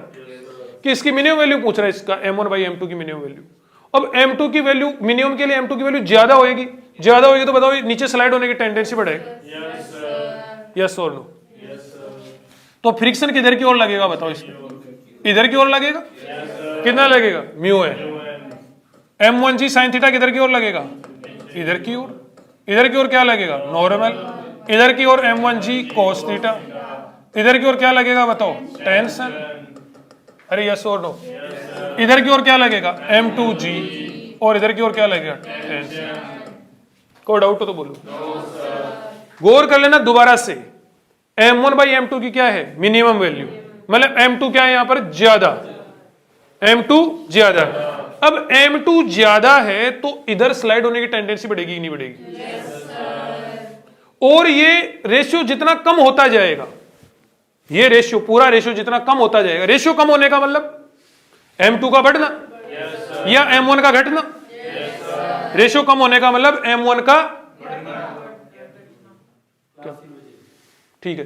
कि इसकी मिनिमम वैल्यू पूछ रहा है, इसका m1 बाई m2 की मिनिमम वैल्यू। अब m2 की वैल्यू, मिनिमम के लिए m2 की वैल्यू ज्यादा होगी, ज्यादा होगी तो बताओ नीचे स्लाइड होने की टेंडेंसी बढ़ेगी। यस और नो? तो फ्रिक्शन किधर की ओर लगेगा बताओ, इसमें इधर की ओर लगेगा। कितना लगेगा, म्यू है। m1g sin थीटा किधर की ओर लगेगा, इधर की ओर। इधर की ओर क्या लगेगा, नॉर्मल। इधर की ओर m1g cos थीटा, इधर की ओर क्या लगेगा बताओ, टेंशन। अरे यस और नो? इधर की ओर क्या लगेगा, m2g, और इधर की ओर क्या लगेगा, टेंशन। कोई डाउट हो तो बोलो। गौर कर लेना दोबारा से, m1 बाई m2 की क्या है, मिनिमम वैल्यू, मतलब m2 क्या है यहां पर, ज्यादा, m2 ज्यादा। अब m2 ज्यादा है तो इधर स्लाइड होने की टेंडेंसी बढ़ेगी कि नहीं बढ़ेगी? और ये रेशियो जितना कम होता जाएगा, ये रेशियो, पूरा रेशियो जितना कम होता जाएगा, रेशियो कम होने का मतलब m2 का बढ़ना या m1 का घटना। रेशियो कम होने का मतलब m1 का, ठीक है,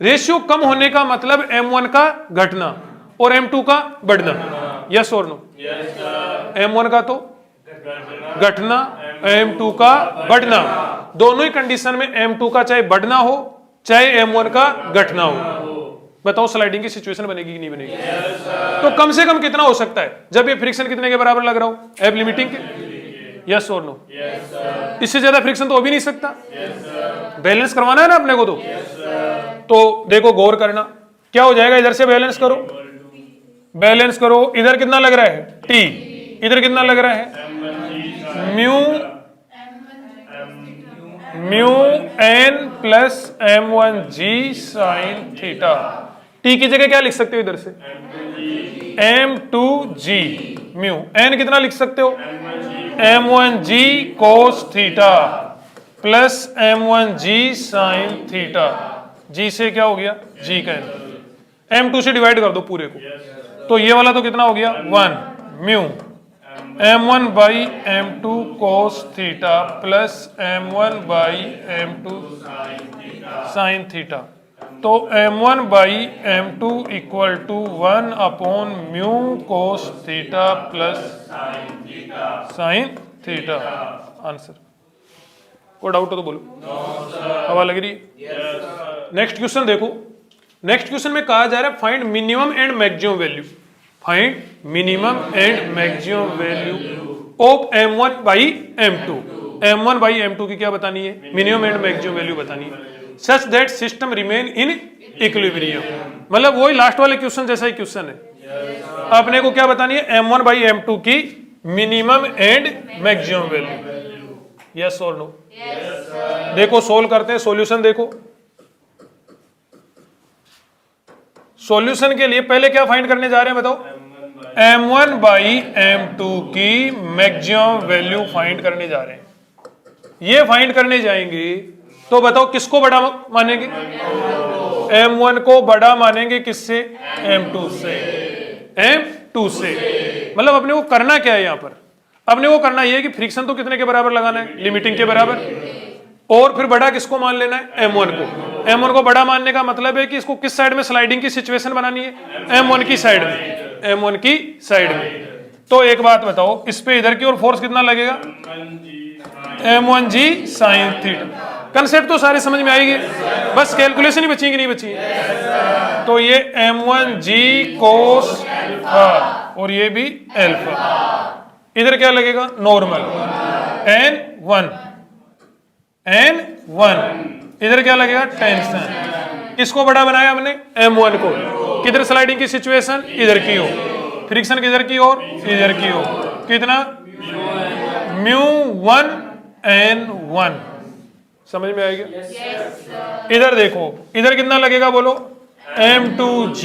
रेशियो कम होने का मतलब m1 का घटना और m2 का बढ़ना। यस और नो? m1 का तो घटना, m2 का बढ़ना। दोनों ही कंडीशन में m2 का चाहे बढ़ना हो चाहे m1 का घटना हो, बताओ स्लाइडिंग की सिचुएशन बनेगी कि नहीं बनेगी? तो कम से कम कितना हो सकता है, जब ये फ्रिक्शन कितने के बराबर लग रहा हो, एब लिमिटिंग के। यस और नो? इससे ज्यादा फ्रिक्शन तो हो भी नहीं सकता, बैलेंस करवाना है ना अपने को। तो देखो गौर करना, क्या हो जाएगा, इधर से बैलेंस करो, बैलेंस करो, इधर कितना लग रहा है, टी, इधर कितना लग रहा है, mu, mu N plus m1g sin theta. T की जगह क्या लिख सकते हो इधर से, m2g, म्यू, एन कितना लिख सकते हो, m1g cos theta plus m1g sin theta. G से क्या हो गया, जी का m2 से डिवाइड कर दो पूरे को, तो ये वाला तो कितना हो गया, 1 mu m1 by m2 cos theta plus m1 by m2 sin theta. तो m1 by m2 equal to 1 upon mu cos theta plus sin theta. Answer. कोई डाउट हो तो बोलो। हवा लग रही है? नेक्स्ट क्वेश्चन देखो, नेक्स्ट क्वेश्चन में कहा जा रहा है find minimum and maximum value, find minimum and maximum value of m1 by m2। m1 by m2 की क्या बतानी है, मिनिमम एंड मैक्सिमम वैल्यू बतानी है, such that system remain in equilibrium. मतलब वही लास्ट वाले क्वेश्चन जैसा ही क्वेश्चन है। अपने को क्या बतानी है, m1 बाई m2 की minimum and maximum value. Yes और नो? देखो सोल्व करते हैं, सॉल्यूशन देखो। सॉल्यूशन के लिए पहले क्या फाइंड करने जा रहे हैं बताओ? m1 बाई m2 की मैक्सिमम वैल्यू फाइंड करने जा रहे हैं। ये फाइंड करने जाएंगे तो बताओ किसको बड़ा मानेंगे? m1 को बड़ा मानेंगे किससे? m2 से। m2 से मतलब अपने को करना क्या है यहां पर? अपने को करना यह है कि फ्रिक्शन तो कितने के बराबर लगाना है? लिमिटिंग के बराबर। और फिर बड़ा किसको मान लेना है? m1 को। m1 को बड़ा मानने का मतलब है कि इसको किस साइड में स्लाइडिंग की सिचुएशन बनानी है? m1 की साइड में। m1 की साइड में। तो एक बात बताओ, इस पे इधर की ओर फोर्स कितना लगेगा? m1g sine theta. कंसेप्ट तो सारे समझ में आएगी, बस कैलकुलेशन ही बची कि नहीं बची? तो ये m1g कोस और ये भी अल्फा। इधर क्या लगेगा? नॉर्मल n1 इधर क्या लगेगा? टेंशन। किसको बड़ा बनाया हमने? m1 को। किधर स्लाइडिंग की सिचुएशन? इधर की हो। फ्रिक्शन किधर की ओर? इधर की हो। कितना? μ1 n1। समझ में आएगा? इधर देखो, इधर कितना लगेगा बोलो? m2g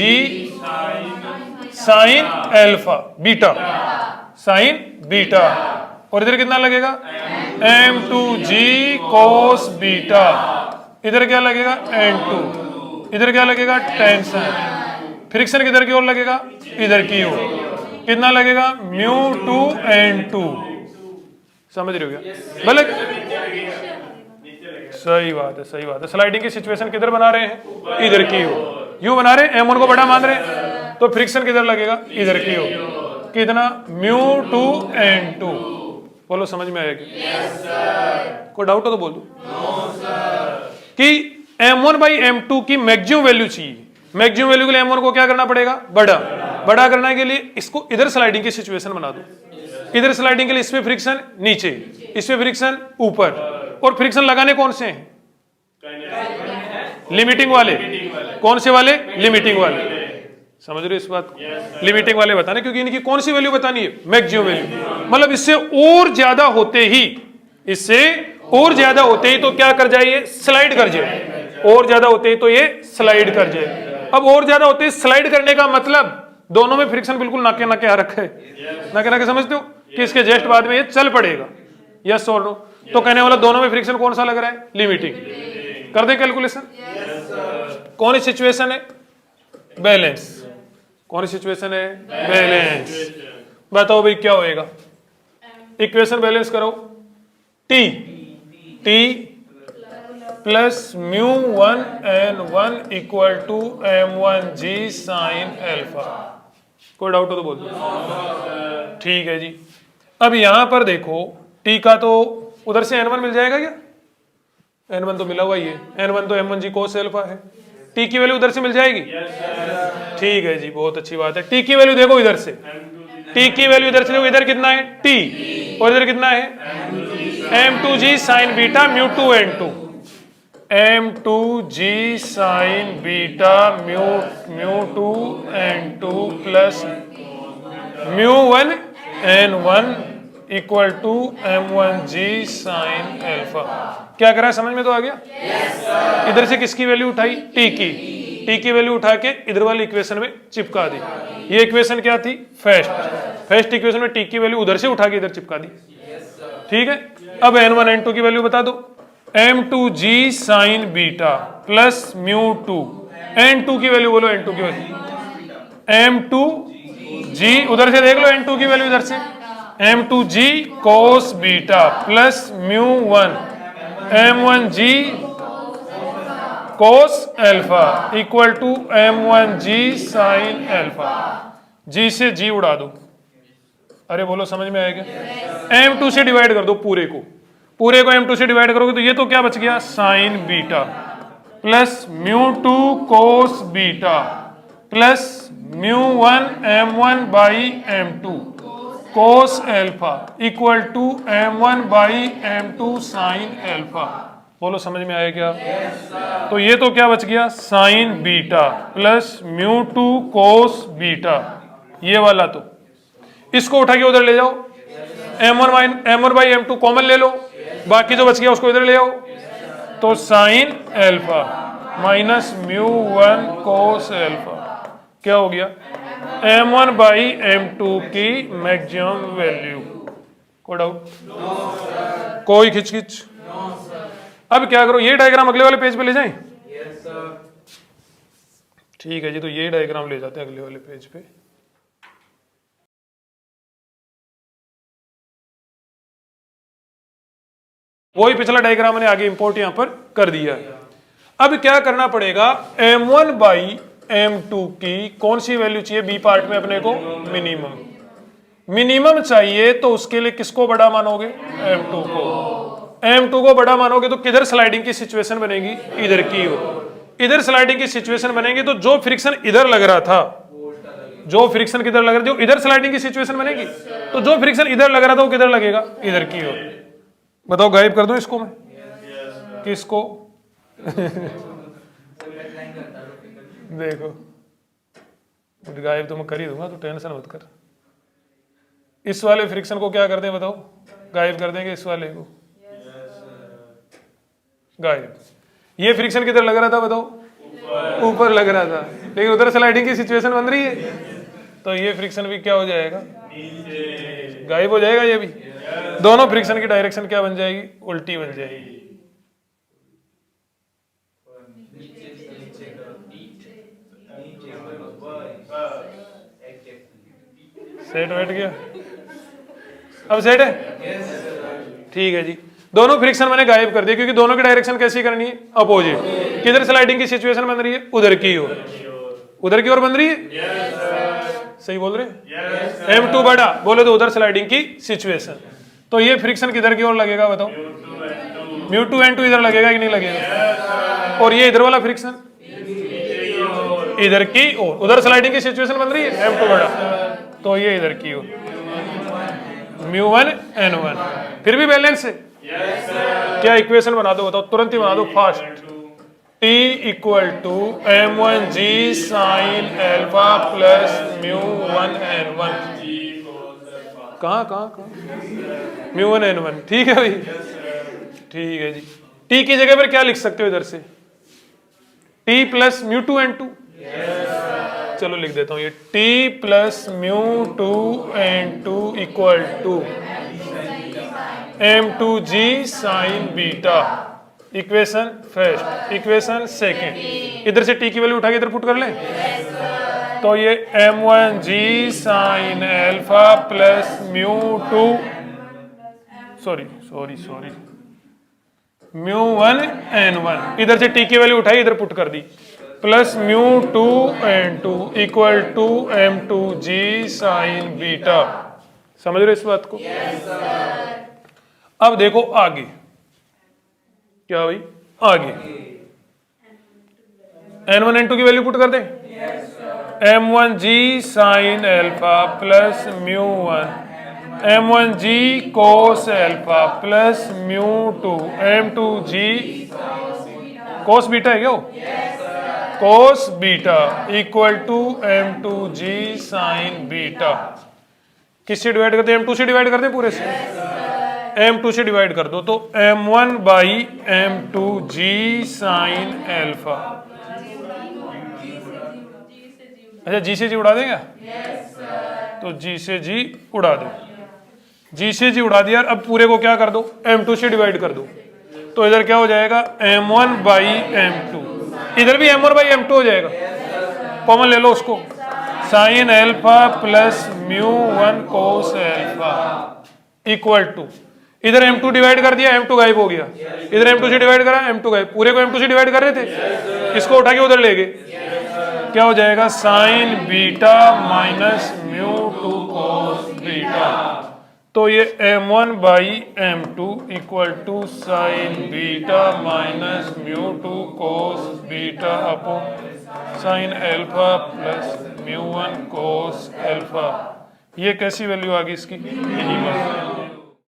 sine alpha beta, sign beta. और इधर कितना लगेगा? m2g cos beta. इधर क्या लगेगा? n2। इधर क्या लगेगा? टेंशन। फ्रिक्शन किधर की ओर लगेगा? इधर की ओर। कितना लगेगा? μ2 n2। समझ रहे हो क्या? भले सही बात है, सही बात है। स्लाइडिंग की सिचुएशन किधर बना रहे हैं? इधर की हो। यू बना रहे हैं, m1 को बड़ा मान रहे हैं, तो फ्रिक्शन किधर लगेगा? इधर की हो। कितना? μ2 n2। बोलो समझ में आएगा? कोई डाउट हो तो बोल दो। कि m1 बाई m2 की मैक्सिमम वैल्यू चाहिए। मैक्सिमम वैल्यू के लिए m1 को क्या करना पड़ेगा? बड़ा करने के लिए इसको इधर स्लाइडिंग की सिचुएशन बना दो। इधर स्लाइडिंग के लिए इसमें फ्रिक्शन नीचे, इसमें फ्रिक्शन ऊपर। और फ्रिक्शन लगाने कौन से हैं? लिमिटिंग वाले। कौन से वाले? लिमिटिंग वाले। समझ रहे हो इस बात को? लिमिटिंग वाले बताने, क्योंकि इनकी कौन सी वैल्यू बतानी है? Maximum value. मतलब इससे और ज्यादा होते ही, इससे और ज्यादा होते ही तो क्या कर जाए? स्लाइड कर जाए। और ज्यादा होते ही तो ये स्लाइड कर जाए। अब और ज्यादा होते ही स्लाइड करने का मतलब दोनों में फ्रिक्शन बिल्कुल नाके नाके आ रखा है। नाके नाके समझते हो कि इसके जस्ट बाद में ये चल पड़ेगा। यस और नो? तो कहने वाला दोनों में फ्रिक्शन कौन सा लग रहा है? लिमिटिंग। कर दे कैलकुलेशन। कौन सी सिचुएशन है? बैलेंस। कौन सी सिचुएशन है? बैलेंस। बताओ भाई क्या होएगा? इक्वेशन बैलेंस करो। T plus μ1 n1 equal to m1g sine alpha. कोई डाउट हो तो बोल दो। ठीक है जी। अब यहां पर देखो, टी का तो उधर से n1 मिल जाएगा क्या? n1 तो मिला हुआ ही है। n1 तो m1g कोस अल्फा है। टी की वैल्यू उधर से मिल जाएगी? ठीक है जी, बहुत अच्छी बात है। टी की वैल्यू देखो इधर से, टी की वैल्यू इधर से देखो। इधर कितना है? टी। और इधर कितना है? m2g sine beta μ2 n2। m2g sine beta μ2 n2 plus μ1 n1 equal to m1g sine alpha. क्या करा है? समझ में तो आ गया? इधर से किसकी वैल्यू उठाई? टी की। टी की वैल्यू उठा के इधर वाली इक्वेशन में चिपका दी। ये इक्वेशन क्या थी? फर्स्ट इक्वेशन में टी की वैल्यू उधर से उठा के इधर चिपका दी। ठीक है। अब n1 n2 की वैल्यू बता दो। m2g sine beta plus μ2 n2 की वैल्यू बोलो। n2 की वैल्यू m2g, उधर से देख लो n2 की वैल्यू इधर से, m2g cos beta plus μ1 m1g cos alpha equal to m1g sine alpha. g से g उड़ा दो। अरे बोलो समझ में आएगा? m2 से डिवाइड कर दो पूरे को m2 से डिवाइड करोगे तो ये तो क्या बच गया? Sine beta plus μ2 cos beta plus μ1 m1 by m2 cos alpha equal to m1 by m2 sine alpha. बोलो समझ में आया क्या? तो ये तो क्या बच गया? Sine beta plus μ2 cos beta. ये वाला तो इसको उठा के उधर ले जाओ। m1 बाई m2 कॉमन ले लो, बाकी जो बच गया उसको इधर ले आओ, तो sine alpha minus mu one कोस एल्फा क्या हो गया, m1 बाई m2 की मैक्सिमम वैल्यू। कोई डाउट? कोई खिचखिच? अब क्या करो, ये डायग्राम अगले वाले पेज पे ले जाएं? Yes, sir. ठीक है जी, तो ये डायग्राम ले जाते हैं अगले वाले पेज पे। वही पिछला डायग्राम मैंने आगे इंपोर्ट यहां पर कर दिया है। अब क्या करना पड़ेगा, m1 बाई m2 की कौन सी वैल्यू चाहिए बी पार्ट में अपने को, मिनिमम। मिनिमम चाहिए तो उसके लिए किसको बड़ा मानोगे, m2 को। m2 को बड़ा मानोगे तो किधर स्लाइडिंग की सिचुएशन बनेगी, इधर की ओर। इधर स्लाइडिंग की सिचुएशन बनेगी तो जो फ्रिक्शन इधर लग रहा था, जो फ्रिक्शन किधर लग रहा था, जो इधर स्लाइडिंग की सिचुएशन बनेगी तो जो फ्रिक्शन इधर लग रहा था वो किधर लगेगा, इधर की ओर। बताओ गायब कर दूं इसको मैं? किसको? देखो गायब तो मैं कर ही दूंगा, तो टेंशन मत कर। इस वाले फ्रिक्शन को क्या कर दें बताओ, गायब कर देंगे इस वाले को, गायब। ये फ्रिक्शन किधर लग रहा था बताओ, ऊपर लग रहा था, लेकिन उधर स्लाइडिंग की सिचुएशन बन रही है तो ये फ्रिक्शन भी क्या हो जाएगा, गायब हो जाएगा। ये भी दोनों फ्रिक्शन की डायरेक्शन क्या बन जाएगी, उल्टी बन जाएगी। सेट बैठ गया? अब सेट है? ठीक है जी, दोनों फ्रिक्शन मैंने गायब कर दिया क्योंकि दोनों की डायरेक्शन कैसी करनी है, अपोजिट। किधर स्लाइडिंग की सिचुएशन बन रही है, उधर की ओर, उधर की ओर बन रही है। सही बोल रहे? m2 बड़ा बोले तो उधर स्लाइडिंग की सिचुएशन, तो ये फ्रिक्शन किधर की ओर लगेगा बताओ, म्यू2 n2 इधर लगेगा कि नहीं लगेगा। और ये इधर वाला फ्रिक्शन इधर की ओर, उधर स्लाइडिंग की सिचुएशन बन रही है m2 बड़ा, तो ये इधर की ओर μ1 n1। फिर भी बैलेंस है? क्या इक्वेशन बना दो बताओ, तुरंत ही बना दो fast. T equal to m1g sine alpha plus μ1 n1। कहाँ μ1 n1, ठीक है भाई, ठीक है जी। T की जगह पर क्या लिख सकते हो इधर से, T प्लस μ2 n2। चलो लिख देता हूं ये, T plus μ2 n2 equal to m2g sine beta. Equation first, equation second. इधर से T की वैल्यू उठा के इधर पुट कर लें, तो ये m1g sine alpha plus μ2 μ1 n1। इधर से T की वैल्यू उठाई इधर पुट कर दी, plus μ2 n2 equal to m2g sine beta. समझ रहे इस बात को? अब देखो आगे क्या भाई, आगे n1 n2 की वैल्यू पुट कर दें, m1g sine alpha plus μ1 m1g cos alpha plus μ2 m2g cos beta है क्या वो, cos beta equal to m2g sine beta. किससे डिवाइड करते हैं, m2 से डिवाइड करते हैं पूरे से, m2 से डिवाइड कर दो तो m1 by m2g sine alpha. अच्छा जी से जी उड़ा देगा, तो जी से जी उड़ा दो, जी से जी उड़ा दिया। अब पूरे को क्या कर दो, m2 से डिवाइड कर दो, तो इधर क्या हो जाएगा m1 बाई m2, इधर भी m1 बाई m2 हो जाएगा, कॉमन ले लो उसको, sine alpha plus μ1 cos alpha equal to, इधर m2 डिवाइड कर दिया m2 गायब हो गया, इधर m2 से डिवाइड करा m2 गायब, पूरे को m2 से डिवाइड कर रहे थे, इसको उठा के उधर ले गए, क्या हो जाएगा sine beta minus μ2 cos beta. तो ये m1 by m2 equal to sine beta minus μ2 cos beta upon sine alpha plus μ1 cos alpha. ये कैसी वैल्यू आ गई इसकी, यही